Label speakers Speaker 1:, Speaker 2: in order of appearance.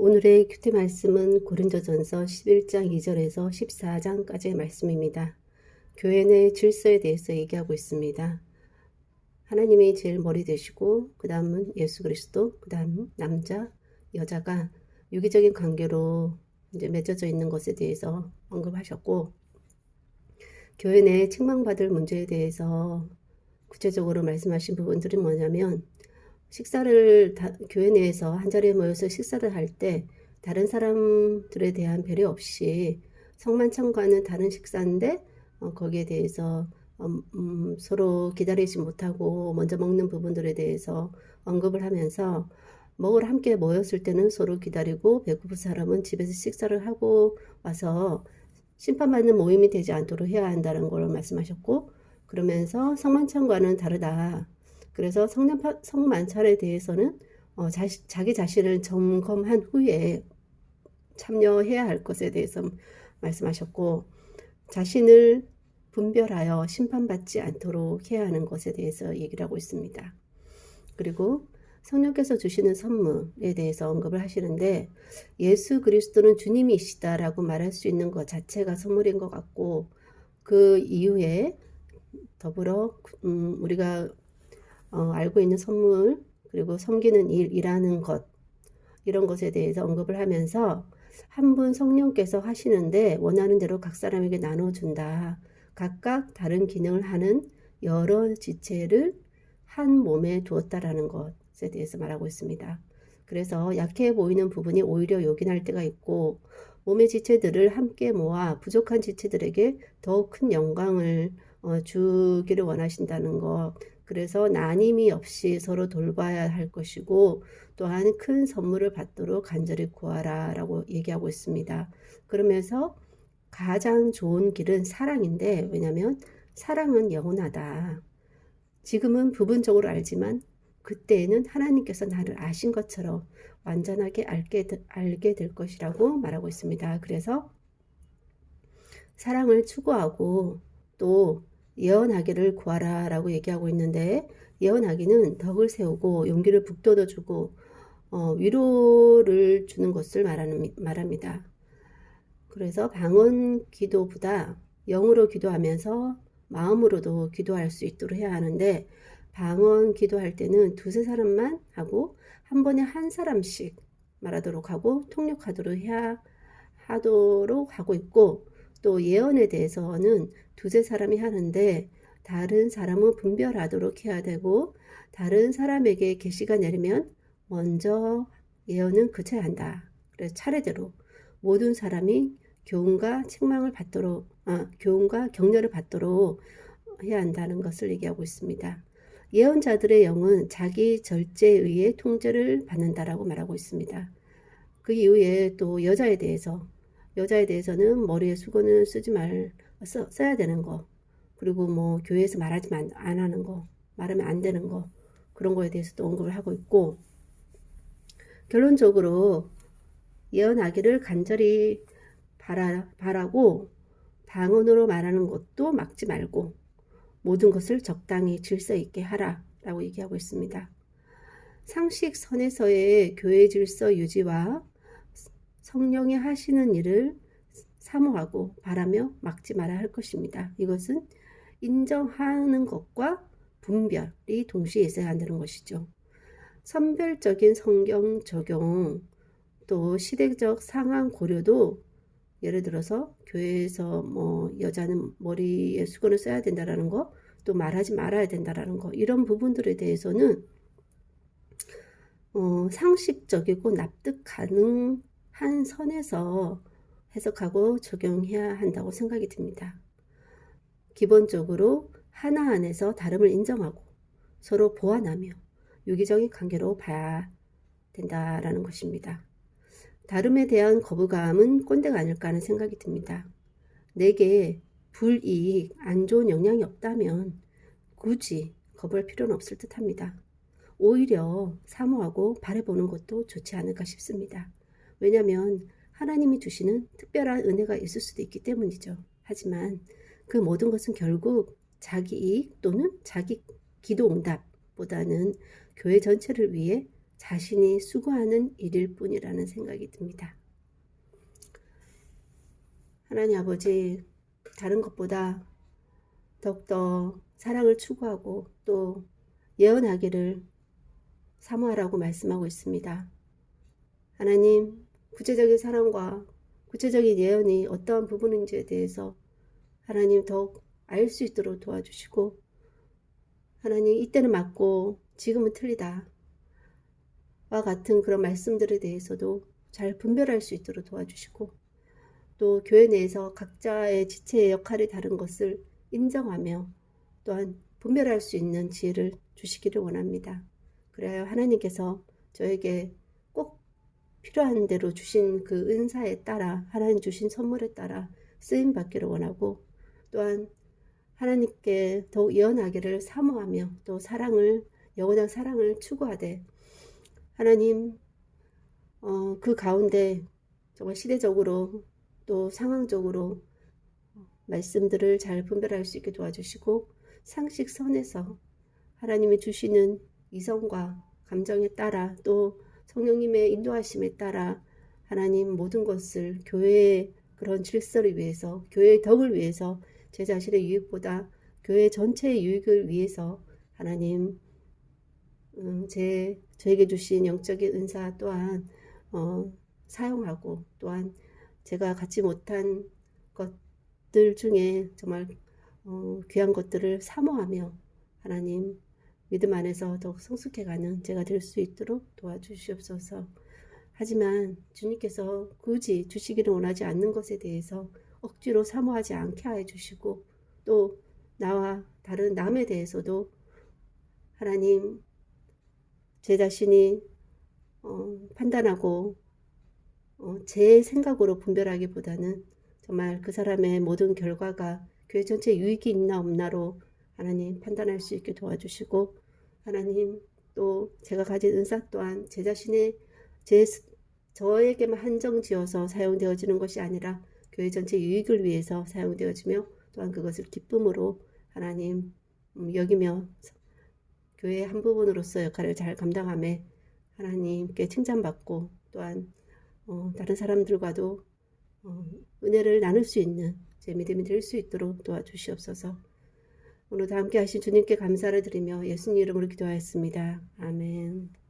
Speaker 1: 오늘의 큐티 말씀은 고린도전서 11장 2절에서 14장까지의 말씀입니다. 교회 내 질서에 대해서 얘기하고 있습니다. 하나님이 제일 머리 되시고 그 다음은 예수 그리스도, 그 다음 남자, 여자가 유기적인 관계로 이제 맺어져 있는 것에 대해서 언급하셨고, 교회 내 책망받을 문제에 대해서 구체적으로 말씀하신 부분들이 뭐냐면, 교회 내에서 한자리에 모여서 식사를 할 때 다른 사람들에 대한 배려 없이 성만찬과는 다른 식사인데 거기에 대해서 서로 기다리지 못하고 먼저 먹는 부분들에 대해서 언급을 하면서, 함께 모였을 때는 서로 기다리고 배고픈 사람은 집에서 식사를 하고 와서 심판받는 모임이 되지 않도록 해야 한다는 걸 말씀하셨고, 그러면서 성만찬과는 다르다. 그래서 성만찬에 대해서는 자기 자신을 점검한 후에 참여해야 할 것에 대해서 말씀하셨고, 자신을 분별하여 심판받지 않도록 해야 하는 것에 대해서 얘기를 하고 있습니다. 그리고 성령께서 주시는 선물에 대해서 언급을 하시는데, 예수 그리스도는 주님이시다라고 말할 수 있는 것 자체가 선물인 것 같고, 그 이후에 더불어 우리가 알고 있는 선물, 그리고 섬기는 일이라는 것, 이런 것에 대해서 언급을 하면서, 한 분 성령께서 하시는데 원하는 대로 각 사람에게 나눠준다. 각각 다른 기능을 하는 여러 지체를 한 몸에 두었다라는 것에 대해서 말하고 있습니다. 그래서 약해 보이는 부분이 오히려 요긴할 때가 있고, 몸의 지체들을 함께 모아 부족한 지체들에게 더 큰 영광을 주기를 원하신다는 것. 그래서 나님이 없이 서로 돌봐야 할 것이고, 또한 큰 선물을 받도록 간절히 구하라 라고 얘기하고 있습니다. 그러면서 가장 좋은 길은 사랑인데, 왜냐하면 사랑은 영원하다. 지금은 부분적으로 알지만 그때에는 하나님께서 나를 아신 것처럼 완전하게 알게 될 것이라고 말하고 있습니다. 그래서 사랑을 추구하고 또 예언하기를 구하라 라고 얘기하고 있는데, 예언하기는 덕을 세우고 용기를 북돋워주고 위로를 주는 것을 말합니다. 그래서 방언 기도보다 영으로 기도하면서 마음으로도 기도할 수 있도록 해야 하는데, 방언 기도할 때는 두세 사람만 하고 한 번에 한 사람씩 말하도록 하고 통역하도록 하도록 하고 있고, 또 예언에 대해서는 두세 사람이 하는데 다른 사람은 분별하도록 해야 되고, 다른 사람에게 계시가 내리면 먼저 예언은 그쳐야 한다. 그래서 차례대로 모든 사람이 교훈과 교훈과 격려를 받도록 해야 한다는 것을 얘기하고 있습니다. 예언자들의 영은 자기 절제에 의해 통제를 받는다라고 말하고 있습니다. 그 이후에 또 여자에 대해서는 머리에 수건을 써야 되는 거, 그리고 교회에서 말하지 안 하는 거, 말하면 안 되는 거, 그런 거에 대해서도 언급을 하고 있고, 결론적으로 예언하기를 간절히 바라고 방언으로 말하는 것도 막지 말고 모든 것을 적당히 질서 있게 하라 라고 얘기하고 있습니다. 상식선에서의 교회 질서 유지와 성령이 하시는 일을 사모하고 바라며 막지 말아야 할 것입니다. 이것은 인정하는 것과 분별이 동시에 있어야 한다는 것이죠. 선별적인 성경 적용, 또 시대적 상황 고려도, 예를 들어서 교회에서 여자는 머리에 수건을 써야 된다라는 거, 또 말하지 말아야 된다라는 거, 이런 부분들에 대해서는 상식적이고 납득 가능한 선에서 해석하고 적용해야 한다고 생각이 듭니다. 기본적으로 하나 안에서 다름을 인정하고 서로 보완하며 유기적인 관계로 봐야 된다라는 것입니다. 다름에 대한 거부감은 꼰대가 아닐까 하는 생각이 듭니다. 내게 불이익, 안 좋은 영향이 없다면 굳이 거부할 필요는 없을 듯 합니다. 오히려 사모하고 바라보는 것도 좋지 않을까 싶습니다. 왜냐하면 하나님이 주시는 특별한 은혜가 있을 수도 있기 때문이죠. 하지만 그 모든 것은 결국 자기 이익 또는 자기 기도 응답보다는 교회 전체를 위해 자신이 수고하는 일일 뿐이라는 생각이 듭니다. 하나님 아버지, 다른 것보다 더욱더 사랑을 추구하고 또 예언하기를 사모하라고 말씀하고 있습니다. 하나님, 구체적인 사랑과 구체적인 예언이 어떠한 부분인지에 대해서 하나님 더욱 알 수 있도록 도와주시고, 하나님 이때는 맞고 지금은 틀리다 와 같은 그런 말씀들에 대해서도 잘 분별할 수 있도록 도와주시고, 또 교회 내에서 각자의 지체의 역할이 다른 것을 인정하며 또한 분별할 수 있는 지혜를 주시기를 원합니다. 그래야 하나님께서 저에게 꼭 필요한 대로 주신 그 은사에 따라, 하나님 주신 선물에 따라 쓰임 받기를 원하고, 또한 하나님께 더욱 예언하기를 사모하며 또 사랑을, 영원한 사랑을 추구하되, 하나님 그 가운데 정말 시대적으로 또 상황적으로 말씀들을 잘 분별할 수 있게 도와주시고, 상식선에서 하나님이 주시는 이성과 감정에 따라 또 성령님의 인도하심에 따라 하나님 모든 것을 교회의 그런 질서를 위해서, 교회의 덕을 위해서, 제 자신의 유익보다 교회 전체의 유익을 위해서 하나님 저에게 주신 영적인 은사 또한 사용하고, 또한 제가 갖지 못한 것들 중에 정말 귀한 것들을 사모하며 하나님 믿음 안에서 더욱 성숙해가는 제가 될 수 있도록 도와주시옵소서. 하지만 주님께서 굳이 주시기를 원하지 않는 것에 대해서 억지로 사모하지 않게 하여 주시고, 또 나와 다른 남에 대해서도 하나님 제 자신이 판단하고 제 생각으로 분별하기보다는 정말 그 사람의 모든 결과가 교회 전체에 유익이 있나 없나로 하나님 판단할 수 있게 도와주시고, 하나님 또 제가 가진 은사 또한 제 자신의 저에게만 한정지어서 사용되어지는 것이 아니라 교회 전체 유익을 위해서 사용되어지며, 또한 그것을 기쁨으로 하나님 여기며 교회의 한 부분으로서 역할을 잘 감당하며 하나님께 칭찬받고, 또한 다른 사람들과도 은혜를 나눌 수 있는 제 믿음이 될 수 있도록 도와주시옵소서. 오늘도 함께 하신 주님께 감사를 드리며 예수님 이름으로 기도하였습니다. 아멘.